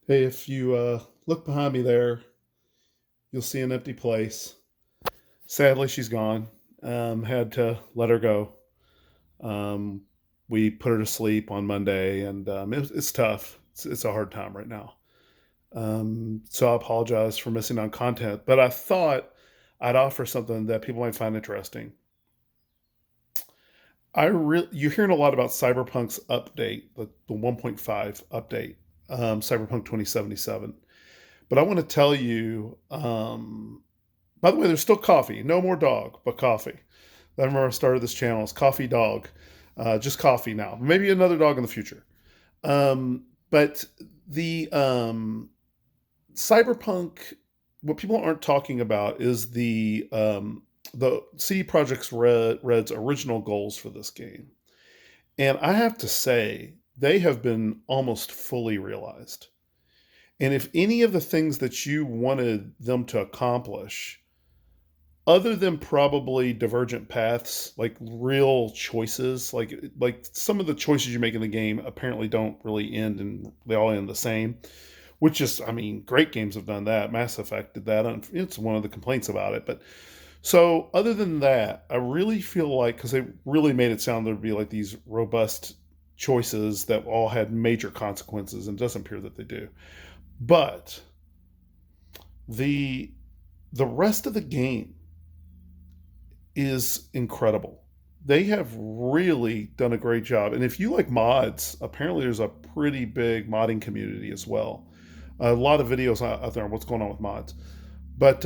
Hey, if you look behind me there, you'll see an empty place. Sadly, she's gone. Had to let her go. Um, we put her to sleep on Monday, and it's tough. It's a hard time right now. So I apologize for missing on content, but I thought I'd offer something that people might find interesting. You're hearing a lot about Cyberpunk's update, the 1.5 update, Cyberpunk 2077. But I want to tell you, by the way, there's still coffee. No more dog, but coffee. I remember I started this channel. It's Coffee Dog. Just coffee now. Maybe another dog in the future. But the Cyberpunk, what people aren't talking about is the CD Projekt Red's original goals for this game. And I have to say, they have been almost fully realized. And if any of the things that you wanted them to accomplish, other than probably divergent paths, like real choices, like some of the choices you make in the game apparently don't really end and they all end the same. Which is, I mean, great games have done that. Mass Effect did that. It's one of the complaints about it. But so, other than that, I really feel like because they really made it sound there'd be like these robust choices that all had major consequences, and it doesn't appear that they do. But the the rest of the game is incredible. They have really done a great job. And if you like mods, apparently there's a pretty big modding community as well. A lot of videos out there on what's going on with mods. But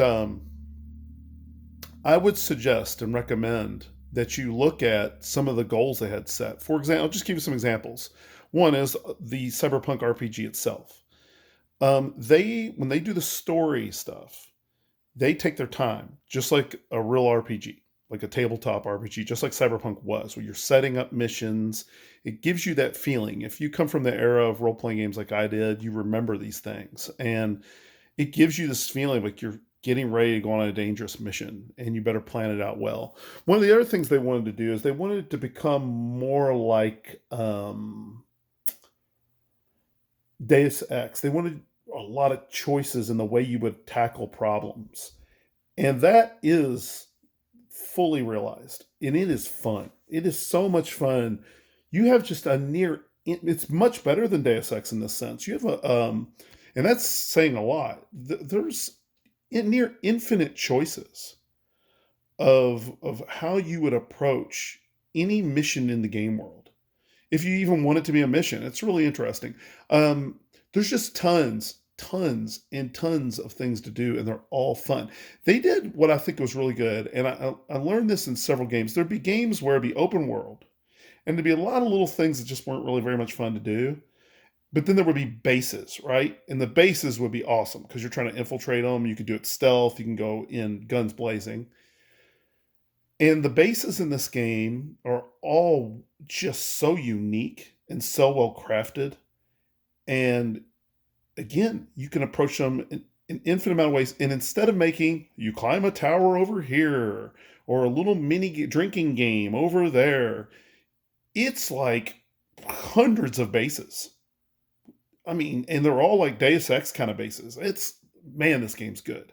I would suggest and recommend that you look at some of the goals they had set. For example, I'll just give you some examples. One is the Cyberpunk RPG itself. They when they do the story stuff, they take their time, just like a real RPG, like a tabletop RPG, just like Cyberpunk was, where you're setting up missions. It gives you that feeling. If you come from the era of role playing games like I did, you remember these things. And it gives you this feeling like you're getting ready to go on a dangerous mission and you better plan it out well. One of the other things they wanted to do is they wanted it to become more like Deus Ex. They wanted a lot of choices in the way you would tackle problems. And that is fully realized. And it is fun. It is so much fun. You have just a near it's much better than Deus Ex in this sense. You have and that's saying a lot. There's near infinite choices of how you would approach any mission in the game world. If you even want it to be a mission, it's really interesting. There's just tons and tons of things to do, and they're all fun. They did what I think was really good, and I learned this in several games. There'd be games where it'd be open world, and there'd be a lot of little things that just weren't really very much fun to do. But then there would be bases, right? And the bases would be awesome because you're trying to infiltrate them. You could do it stealth. You can go in guns blazing. And the bases in this game are all just so unique and so well crafted. And again, you can approach them in an infinite amount of ways. And instead of making you climb a tower over here or a little mini drinking game over there, it's like hundreds of bases. I mean, and they're all like Deus Ex kind of bases. It's man, this game's good.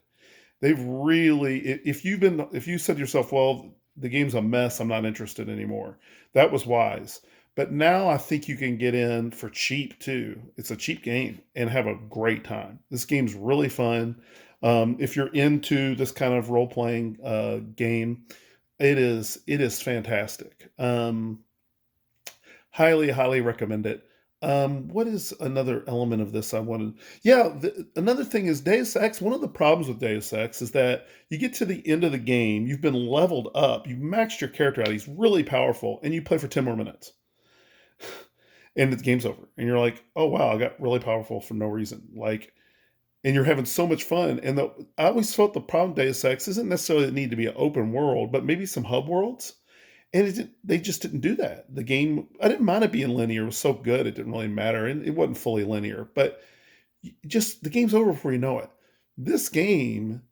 They've really, if you said to yourself, well, the game's a mess, I'm not interested anymore. That was wise. But now I think you can get in for cheap too. It's a cheap game and have a great time. This game's really fun. If you're into this kind of role playing game, it is fantastic. Highly recommend it. What is another element of this I wanted? Yeah, another thing is Deus Ex. One of the problems with Deus Ex is that you get to the end of the game, you've been leveled up, you've maxed your character out, he's really powerful, and you play for 10 more minutes. And the game's over. And you're like, oh wow, I got really powerful for no reason. Like, and you're having so much fun. And I always felt the problem with Deus Ex isn't necessarily it need to be an open world, but maybe some hub worlds. And they just didn't do that. The game, I didn't mind it being linear. It was so good, it didn't really matter. And it wasn't fully linear, but just the game's over before you know it. This game,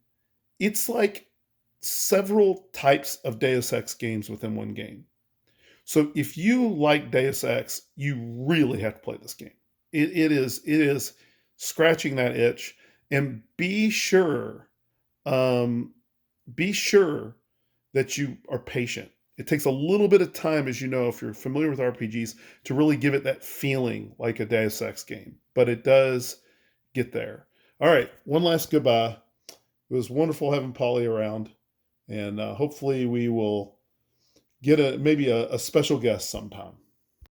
it's like several types of Deus Ex games within one game. So if you like Deus Ex, you really have to play this game. It is scratching that itch, and um, be sure that you are patient. It takes a little bit of time, as you know, if you're familiar with RPGs, to really give it that feeling like a Deus Ex game. But it does get there. All right, one last goodbye. It was wonderful having Polly around, and hopefully we will get maybe a special guest sometime.